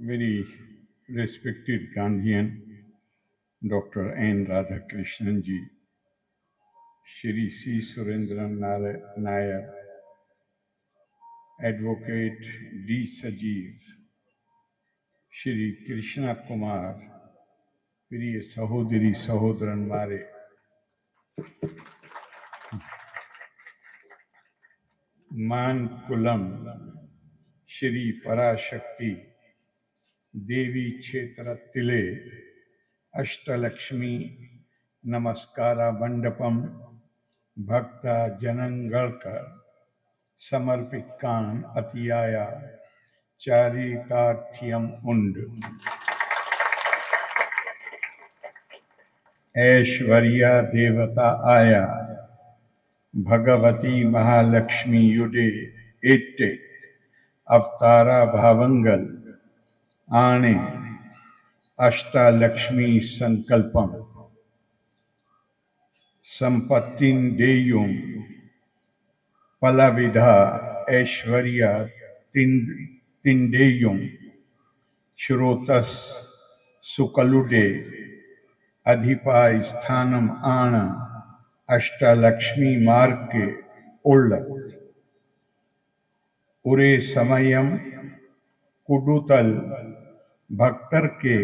very respected Gandhian, Dr. N. Radhakrishnan ji, Shri C. Surendran Nair, Advocate D. Sajeev, Shri Krishna Kumar, प्रिय सहोदरी सहोदरन मारे, मानकुलम श्री पराशक्ति देवी क्षेत्र तिले अष्टलक्ष्मी नमस्कारा मंडपम भक्ता जनंगलकर समर्पित कान अतियाया चारितार्थ्यम उंड ऐश्वर्या देवता आया भगवती महालक्ष्मी युडे एट्टे अवतारा भावंगल आने अष्टालक्ष्मी संकल्पम संपत्तिन देयुम पलविधा ऐश्वर्या तिंडेयुम श्रोतस सुकलुडे अधिपाय स्थानम आण अष्टालक्ष्मी मार्ग के उल्लत उरे समयम कुडुतल भक्तर के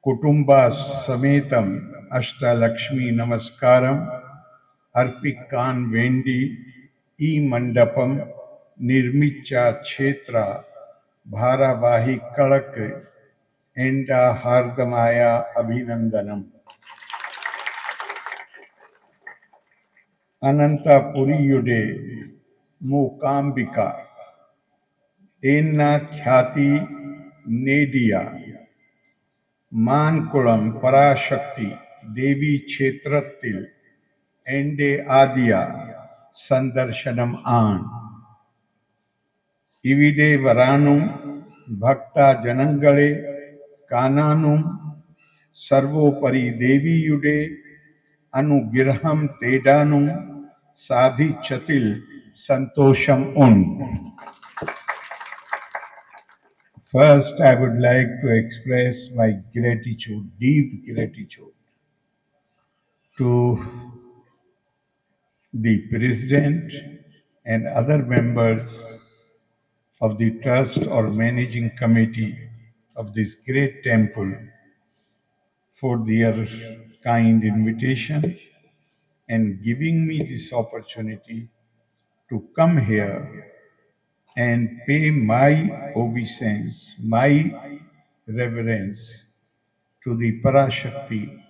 कुटुंबा समेतम अष्टालक्ष्मी नमस्कारम अर्पिकान वेंडी ई मंडपम निर्मिचा क्षेत्र भारावाही कड़क एंडा हार्दमाया अभिनंदनम अनंतपुरीयुडे मूकांबिका एन्ना ख्याति नेडिया मानकुलम पराशक्ति देवी क्षेत्रत्तिल एंडे आदिया संदर्शनम आन इविडे वरानुम भक्ता जनंगले कानानुम सर्वोपरि देवीयुडे अनुग्रहम तेडानुम साधि चतिल संतोषम उन. First, I would like to express my gratitude, deep gratitude, to the President and other members of the Trust or Managing Committee of this great temple for their kind invitation and giving me this opportunity to come here and pay my obeisance, my reverence to the Parashakti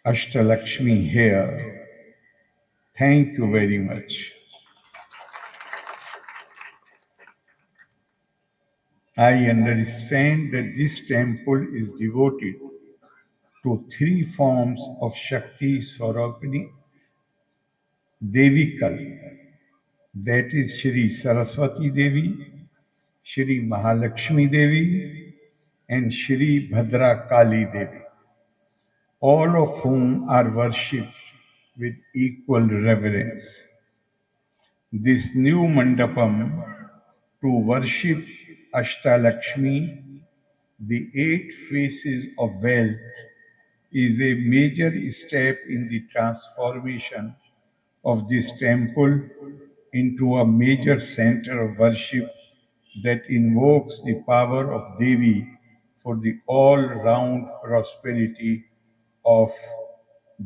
Ashtalakshmi here. Thank you very much. I understand that this temple is devoted to three forms of Shakti Swarupini Devikal, that is Shri Saraswati Devi, Shri Mahalakshmi Devi, and Shri Bhadra Kali Devi, all of whom are worshipped with equal reverence. This new mandapam to worship Ashtalakshmi, the 8 faces of wealth, is a major step in the transformation of this temple into a major center of worship that invokes the power of Devi for the all-round prosperity of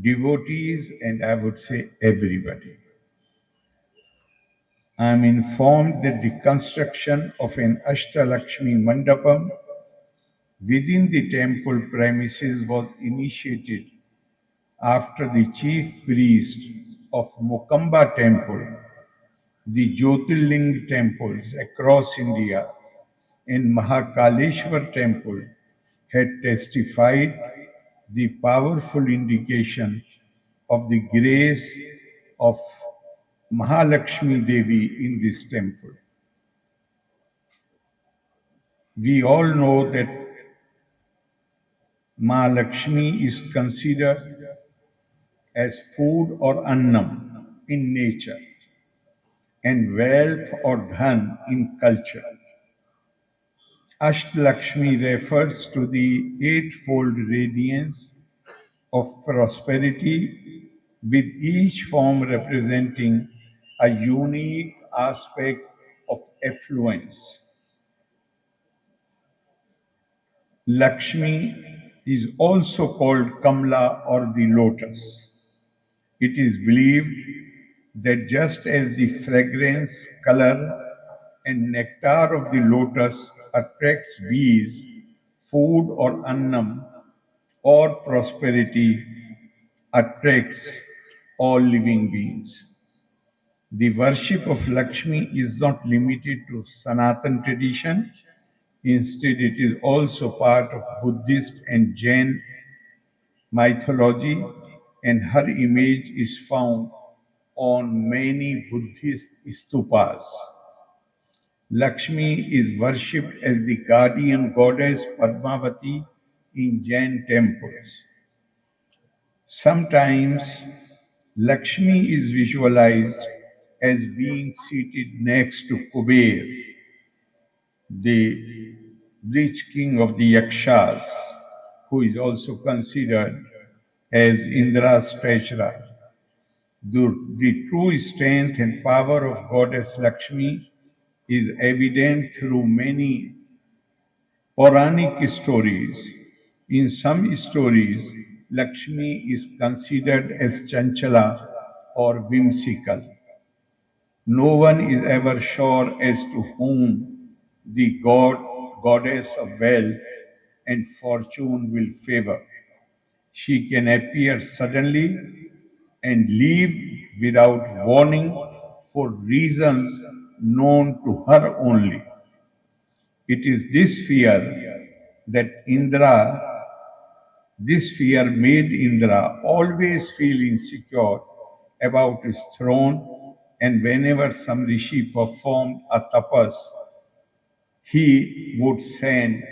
devotees and I would say everybody. I am informed that the construction of an Ashtalakshmi Mandapam within the temple premises was initiated after the chief priest of Mokamba temple, the Jyotirling temples across India, and Mahakaleshwar temple had testified the powerful indication of the grace of Mahalakshmi Devi in this temple. We all know that Mahalakshmi is considered as food or annam in nature and wealth or dhan in culture. Ashtalakshmi refers to the eightfold radiance of prosperity, with each form representing a unique aspect of affluence. Lakshmi is also called Kamla or the lotus. It is believed that just as the fragrance, color, and nectar of the lotus attracts bees, food or annam, or prosperity attracts all living beings. The worship of Lakshmi is not limited to Sanatan tradition. Instead, it is also part of Buddhist and Jain mythology, and her image is found on many Buddhist stupas. Lakshmi is worshipped as the guardian goddess Padmavati in Jain temples. Sometimes Lakshmi is visualized as being seated next to Kuber, the rich king of the Yakshas, who is also considered as Indra's treasurer. The true strength and power of Goddess Lakshmi is evident through many Puranic stories. In some stories, Lakshmi is considered as Chanchala or whimsical. No one is ever sure as to whom the goddess of wealth and fortune will favor. She can appear suddenly and leave without warning for reasons known to her only. It is this fear made Indra always feel insecure about his throne, and whenever some rishi performed a tapas, he would send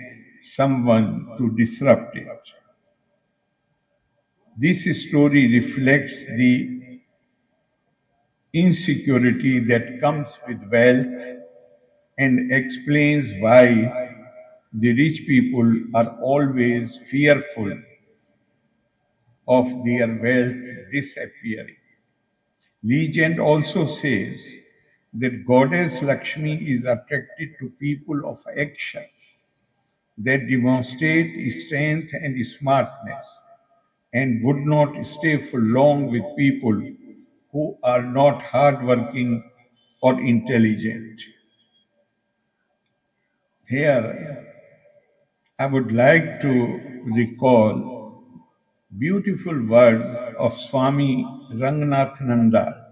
someone to disrupt it. This story reflects the insecurity that comes with wealth and explains why the rich people are always fearful of their wealth disappearing. Legend also says that Goddess Lakshmi is attracted to people of action that demonstrate strength and smartness and would not stay for long with people who are not hardworking or intelligent. Here, I would like to recall beautiful words of Swami Ranganathananda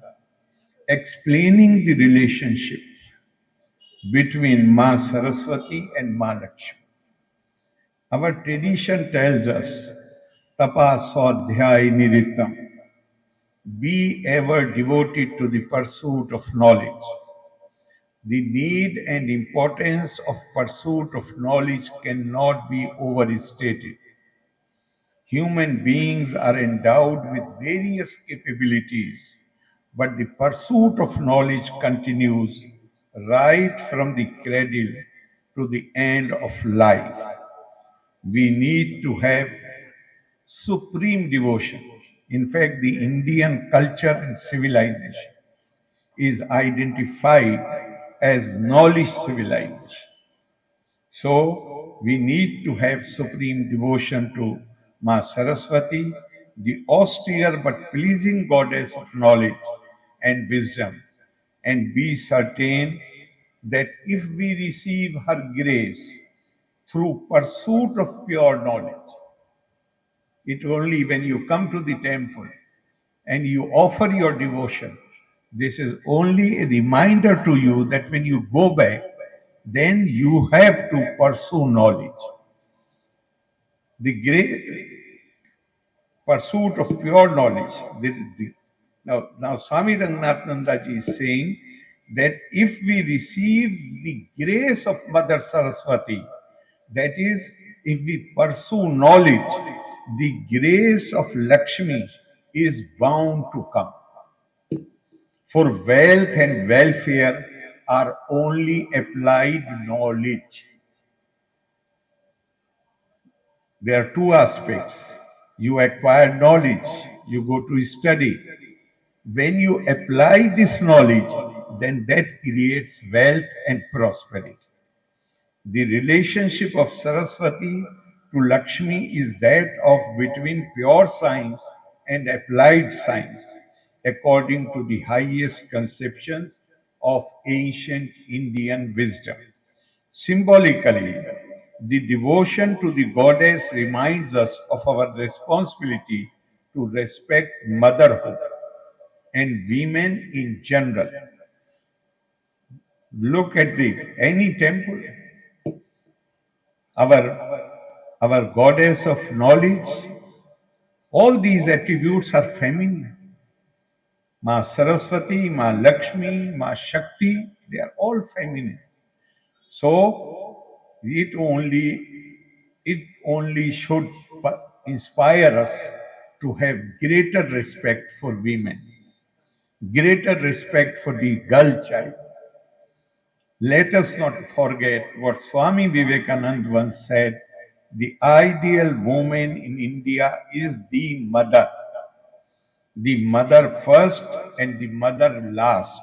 explaining the relationship between Ma Saraswati and Ma Lakshmi. Our tradition tells us, Tapa Swadhyay Niritam, be ever devoted to the pursuit of knowledge. The need and importance of pursuit of knowledge cannot be overstated. Human beings are endowed with various capabilities, but the pursuit of knowledge continues right from the cradle to the end of life. We need to have supreme devotion. In fact, the Indian culture and civilization is identified as knowledge civilization. So we need to have supreme devotion to Ma Saraswati, the austere but pleasing goddess of knowledge and wisdom, and be certain that if we receive her grace through pursuit of pure knowledge, it only when you come to the temple and you offer your devotion, this is only a reminder to you that when you go back, then you have to pursue knowledge. The great pursuit of pure knowledge. Now Swami Ranganathananda ji is saying that if we receive the grace of Mother Saraswati, that is, if we pursue knowledge, the grace of Lakshmi is bound to come. For wealth and welfare are only applied knowledge. There are two aspects. You acquire knowledge, you go to study. When you apply this knowledge, then that creates wealth and prosperity. The relationship of Saraswati to Lakshmi is that of between pure science and applied science, according to the highest conceptions of ancient Indian wisdom. Symbolically, the devotion to the goddess reminds us of our responsibility to respect motherhood and women in general. Look at the any temple, our our goddess of knowledge, all these attributes are feminine. Ma Saraswati, Ma Lakshmi, Ma Shakti, they are all feminine. So it only should inspire us to have greater respect for women, greater respect for the girl child. Let us not forget what Swami Vivekananda once said: the ideal woman in India is the mother first and the mother last.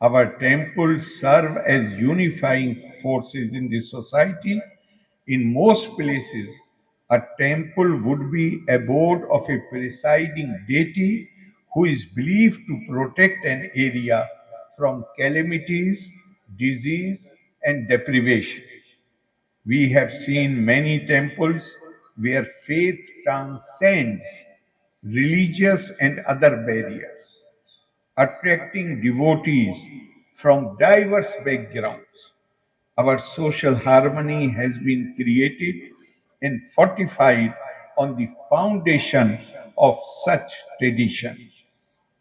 Our temples serve as unifying forces in the society. In most places, a temple would be abode of a presiding deity who is believed to protect an area from calamities, disease, and deprivation. We have seen many temples where faith transcends religious and other barriers, attracting devotees from diverse backgrounds. Our social harmony has been created and fortified on the foundation of such tradition.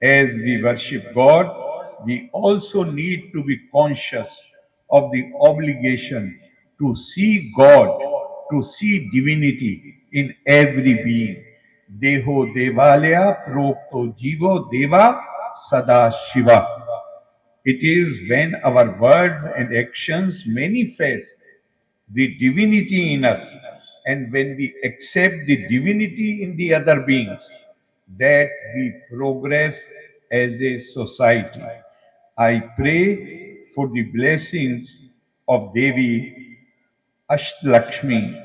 As we worship God, we also need to be conscious of the obligation to see God, to see divinity in every being. Deho Devalaya Prokto Jivo Deva Sada Shiva. It is when our words and actions manifest the divinity in us, and when we accept the divinity in the other beings, that we progress as a society. I pray for the blessings of Devi Ashtalakshmi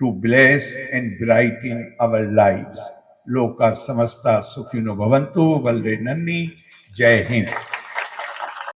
to bless and brighten our lives. Loka samasta sukhino bhavantu, Valre Nanni, Jai Hind.